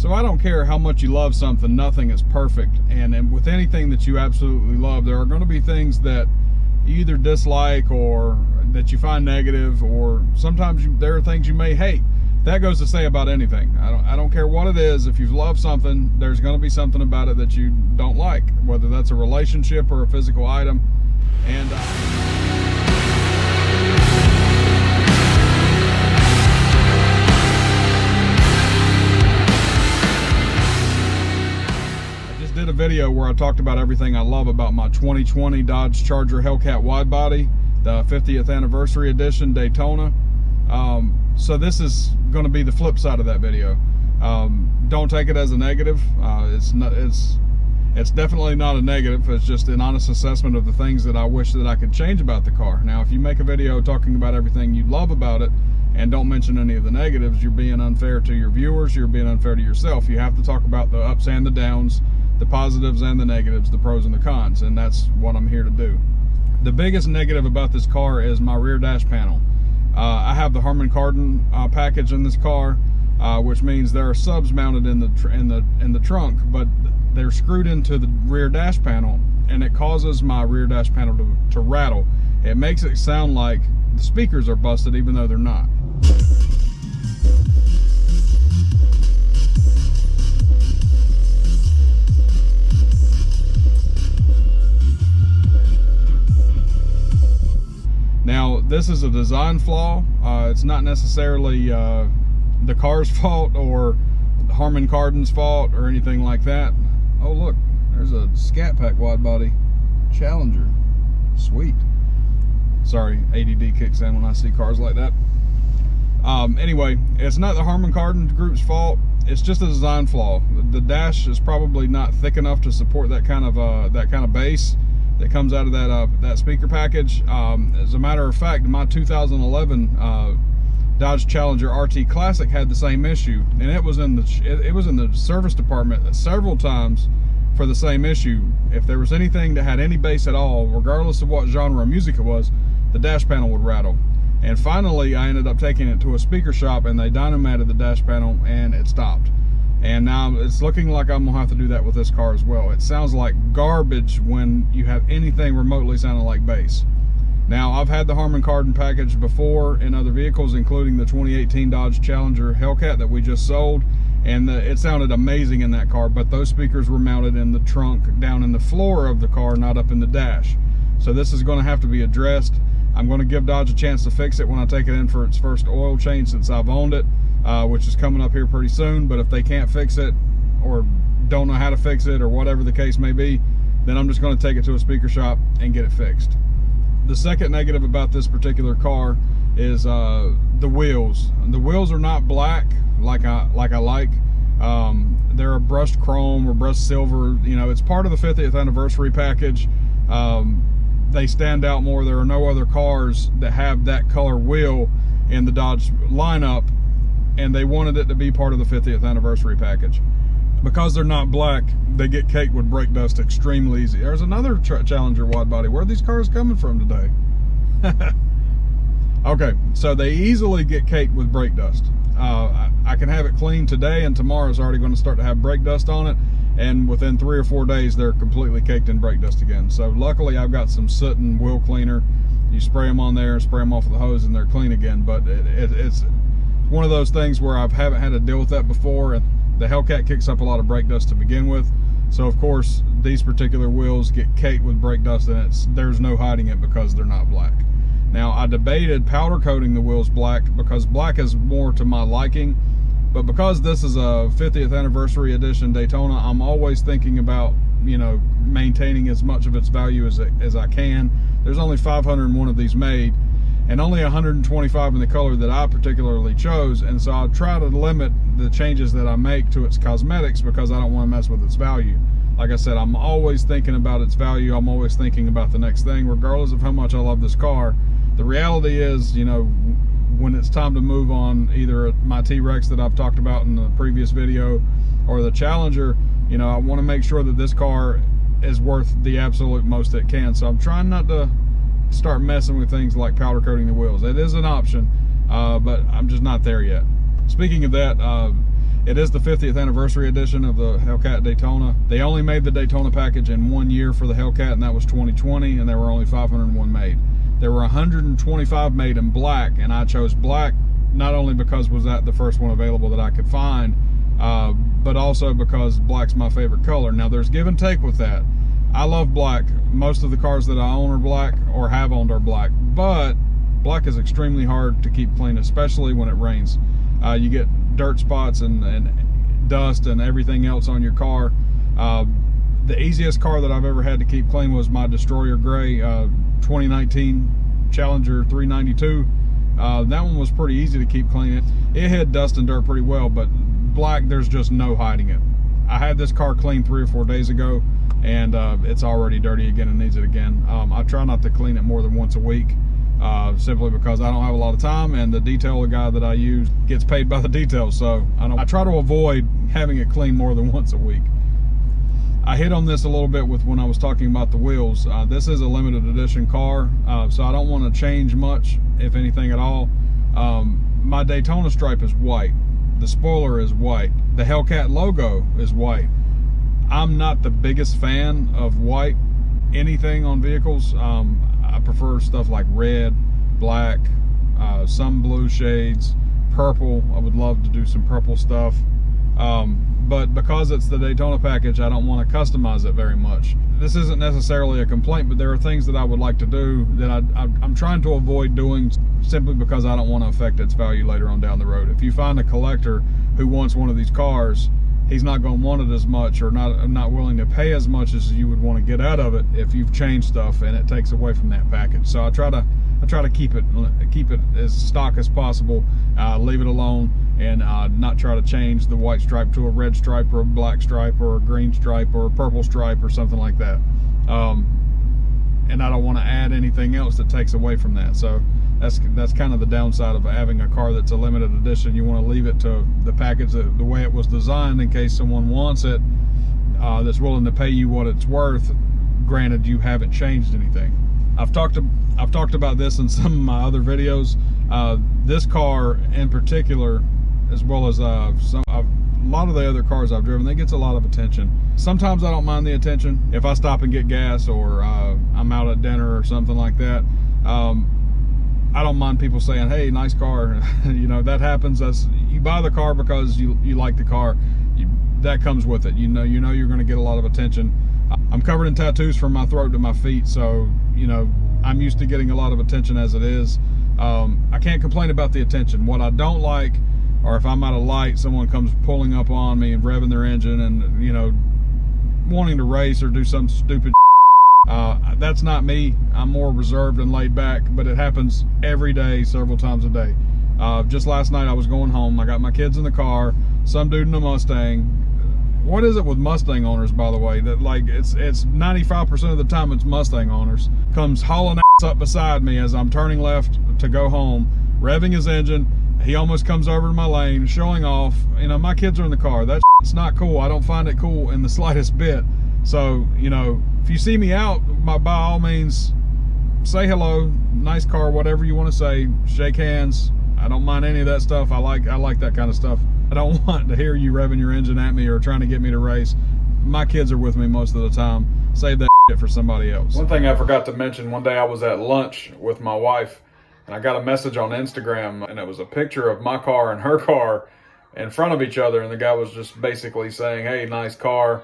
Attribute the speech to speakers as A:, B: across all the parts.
A: So I don't care how much you love something, nothing is perfect. And with anything that you absolutely love, there are going to be things that you either dislike or that you find negative, or sometimes there are things you may hate. That goes to say about anything. I don't care what it is. If you love something, there's going to be something about it that you don't like, whether that's a relationship or a physical item. And did a video where I talked about everything I love about my 2020 Dodge Charger Hellcat Widebody, the 50th anniversary edition Daytona. So this is going to be the flip side of that video. Don't take it as a negative. It's definitely not a negative. It's just an honest assessment of the things that I wish that I could change about the car. Now, if you make a video talking about everything you love about it and don't mention any of the negatives, you're being unfair to your viewers. You're being unfair to yourself. You have to talk about the ups and the downs, the positives and the negatives, the pros and the cons, and that's what I'm here to do. The biggest negative about this car is my rear dash panel. I have the Harman Kardon package in this car, which means there are subs mounted in the trunk, but they're screwed into the rear dash panel, and it causes my rear dash panel to rattle. It makes it sound like the speakers are busted, even though they're not. Now, this is a design flaw. It's not necessarily the car's fault or Harman Kardon's fault or anything like that. Oh, look, there's a Scat Pack Widebody Challenger. Sweet. Sorry, ADD kicks in when I see cars like that. Anyway, it's not the Harman Kardon group's fault. It's just a design flaw. The dash is probably not thick enough to support that kind of bass that comes out of that speaker package. As a matter of fact, my 2011 Dodge Challenger RT Classic had the same issue, and it was in the service department several times for the same issue. If there was anything that had any bass at all, regardless of what genre of music it was, the dash panel would rattle. And finally, I ended up taking it to a speaker shop, and they dynamited the dash panel, and it stopped. And now it's looking like I'm gonna have to do that with this car as well. It sounds like garbage when you have anything remotely sounding like bass. Now, I've had the Harman Kardon package before in other vehicles, including the 2018 Dodge Challenger Hellcat that we just sold, and it sounded amazing in that car, but those speakers were mounted in the trunk, down in the floor of the car, not up in the dash. So this is gonna have to be addressed. I'm gonna give Dodge a chance to fix it when I take it in for its first oil change since I've owned it. Which is coming up here pretty soon. But if they can't fix it, or don't know how to fix it, or whatever the case may be, then I'm just going to take it to a speaker shop and get it fixed. The second negative about this particular car is the wheels. The wheels are not black like I like. They're a brushed chrome or brushed silver. You know, it's part of the 50th anniversary package. They stand out more. There are no other cars that have that color wheel in the Dodge lineup, and they wanted it to be part of the 50th anniversary package. Because they're not black, they get caked with brake dust extremely easy. There's another Challenger Widebody. Where are these cars coming from today? Okay, so they easily get caked with brake dust. I can have it cleaned today, and tomorrow's already going to start to have brake dust on it, and within 3 or 4 days they're completely caked in brake dust again. So luckily I've got some soot and wheel cleaner. You spray them on there, spray them off with the hose, and they're clean again. But it's one of those things where I haven't had to deal with that before, and the Hellcat kicks up a lot of brake dust to begin with. So of course these particular wheels get caked with brake dust, and there's no hiding it because they're not black. Now, I debated powder coating the wheels black because black is more to my liking, but because this is a 50th anniversary edition Daytona, I'm always thinking about, you know, maintaining as much of its value as I can. There's only 501 of these made, and only 125 in the color that I particularly chose, and so I try to limit the changes that I make to its cosmetics because I don't want to mess with its value. Like I said, I'm always thinking about its value. I'm always thinking about the next thing, regardless of how much I love this car. The reality is, you know, when it's time to move on, either my T-Rex that I've talked about in the previous video or the Challenger, you know, I want to make sure that this car is worth the absolute most it can. So I'm trying not to start messing with things like powder coating the wheels. It is an option, but I'm just not there yet. Speaking of that, It is the 50th anniversary edition of the Hellcat Daytona. They only made the Daytona package in 1 year for the Hellcat, and that was 2020, and there were only 501 made. There were 125 made in black, and I chose black not only because was that the first one available that I could find, but also because black's my favorite color. Now there's give and take with that. I love black. Most of the cars that I own are black or have owned are black, but black is extremely hard to keep clean, especially when it rains. You get dirt spots and dust and everything else on your car. The easiest car that I've ever had to keep clean was my Destroyer Gray 2019 Challenger 392. That one was pretty easy to keep clean. It hid dust and dirt pretty well, but black, there's just no hiding it. I had this car cleaned 3 or 4 days ago, and it's already dirty again and needs it again. I try not to clean it more than once a week, simply because I don't have a lot of time, and the detailer guy that I use gets paid by the detail, so I try to avoid having it cleaned more than once a week. I hit on this a little bit with when I was talking about the wheels. This is a limited edition car, so I don't want to change much, if anything at all. My Daytona stripe is white. The spoiler is white. The Hellcat logo is white. I'm not the biggest fan of white anything on vehicles. I prefer stuff like red, black, some blue shades, purple. I would love to do some purple stuff. But because it's the Daytona package, I don't want to customize it very much. This isn't necessarily a complaint, but there are things that I would like to do that I'm trying to avoid doing, simply because I don't want to affect its value later on down the road. If you find a collector who wants one of these cars, he's not going to want it as much, or not willing to pay as much as you would want to get out of it if you've changed stuff and it takes away from that package. So I try to keep it as stock as possible, leave it alone, and not try to change the white stripe to a red stripe or a black stripe or a green stripe or a purple stripe or something like that. And I don't want to add anything else that takes away from that. So that's kind of the downside of having a car that's a limited edition. You want to leave it to the package the way it was designed, in case someone wants it, that's willing to pay you what it's worth, granted you haven't changed anything. I've talked about this in some of my other videos. This car in particular, as well as a lot of the other cars I've driven, that gets a lot of attention. Sometimes I don't mind the attention. If I stop and get gas, or I'm out at dinner or something like that, I don't mind people saying, hey, nice car. You know, that happens. You buy the car because you like the car. That comes with it. You know you're going to get a lot of attention. I'm covered in tattoos from my throat to my feet, so you know I'm used to getting a lot of attention as it is. I can't complain about the attention. What I don't like, or if I'm at a light, someone comes pulling up on me and revving their engine and, you know, wanting to race or do some stupid that's not me. I'm more reserved and laid back, but it happens every day, several times a day. Just last night I was going home. I got my kids in the car, some dude in a Mustang. What is it with Mustang owners, by the way, that like it's 95% of the time it's Mustang owners, comes hauling ass up beside me as I'm turning left to go home, revving his engine. He almost comes over to my lane, showing off. You know, my kids are in the car. That's not cool. I don't find it cool in the slightest bit. So, you know, if you see me out, by all means, say hello, nice car, whatever you want to say, shake hands. I don't mind any of that stuff. I like that kind of stuff. I don't want to hear you revving your engine at me or trying to get me to race. My kids are with me most of the time. Save that shit for somebody else. One thing I forgot to mention, one day I was at lunch with my wife, and I got a message on Instagram, and it was a picture of my car and her car in front of each other, and the guy was just basically saying, hey, nice car.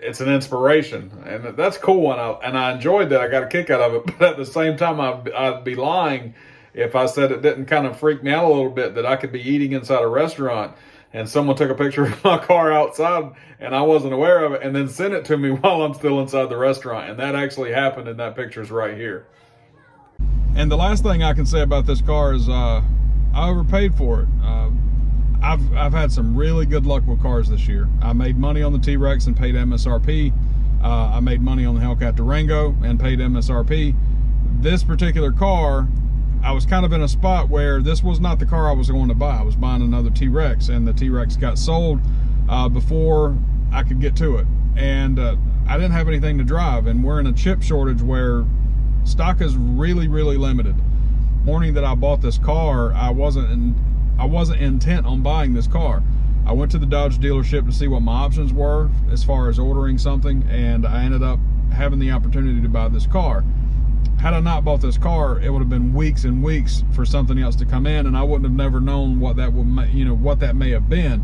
A: It's an inspiration, and that's cool, and I enjoyed that. I got a kick out of it, but at the same time, I'd be lying if I said it didn't kind of freak me out a little bit that I could be eating inside a restaurant and someone took a picture of my car outside and I wasn't aware of it, and then sent it to me while I'm still inside the restaurant. And that actually happened, and that picture's right here. And the last thing I can say about this car is I overpaid for it. I've had some really good luck with cars this year. I made money on the T-Rex and paid MSRP. I made money on the Hellcat Durango and paid MSRP. This particular car, I was kind of in a spot where this was not the car I was going to buy. I was buying another T-Rex, and the T-Rex got sold before I could get to it. And I didn't have anything to drive, and we're in a chip shortage where stock is really, really limited. Morning that I bought this car, I I wasn't intent on buying this car. I went to the Dodge dealership to see what my options were as far as ordering something, and I ended up having the opportunity to buy this car. Had I not bought this car, it would have been weeks and weeks for something else to come in, and I wouldn't have never known what that would, what that may have been.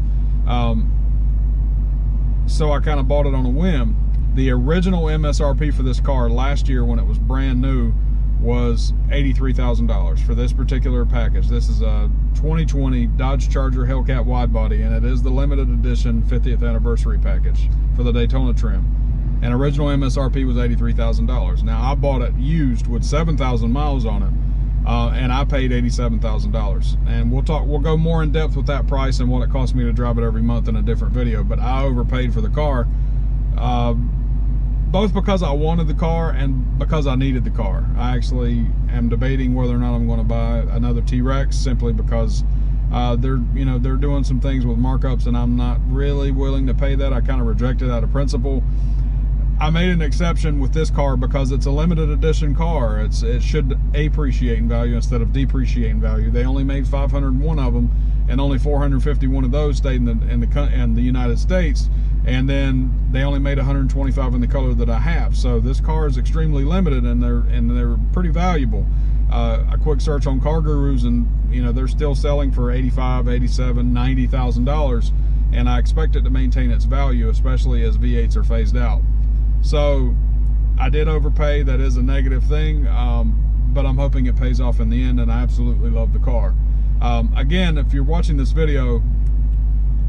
A: So I kind of bought it on a whim. The original MSRP for this car last year, when it was brand new, was $83,000 for this particular package. This is a 2020 Dodge Charger Hellcat Widebody, and it is the limited edition 50th anniversary package for the Daytona trim. And original MSRP was $83,000. Now I bought it used with 7,000 miles on it, and I paid $87,000. And we'll go more in depth with that price and what it cost me to drive it every month in a different video. But I overpaid for the car, both because I wanted the car and because I needed the car. I actually am debating whether or not I'm going to buy another T-Rex, simply because they're doing some things with markups, and I'm not really willing to pay that. I kind of reject it out of principle. I made an exception with this car because it's a limited edition car. It should appreciate in value instead of depreciate in value. They only made 501 of them, and only 451 of those stayed in the United States. And then they only made 125 in the color that I have. So this car is extremely limited, and they're pretty valuable. A quick search on Car Gurus, and they're still selling for $85,000, $87,000, $90,000, and I expect it to maintain its value, especially as V8s are phased out. So I did overpay. That is a negative thing, but I'm hoping it pays off in the end, and I absolutely love the car. Again, if you're watching this video,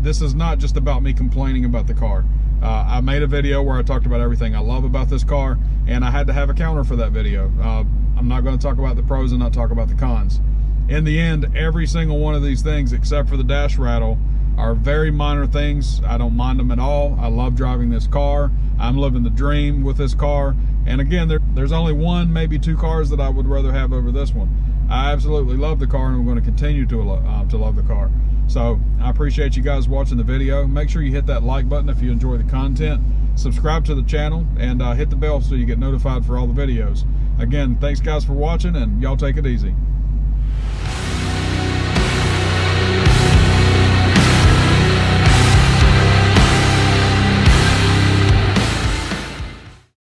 A: this is not just about me complaining about the car. I made a video where I talked about everything I love about this car, and I had to have a counter for that video. I'm not going to talk about the pros and not talk about the cons. In the end, every single one of these things, except for the dash rattle, are very minor things. I don't mind them at all. I love driving this car. I'm living the dream with this car. And again, there's only one, maybe two cars that I would rather have over this one. I absolutely love the car, and I'm going to continue to love the car. So I appreciate you guys watching the video. Make sure you hit that like button if you enjoy the content. Subscribe to the channel, and hit the bell so you get notified for all the videos. Again, thanks guys for watching, and y'all take it easy.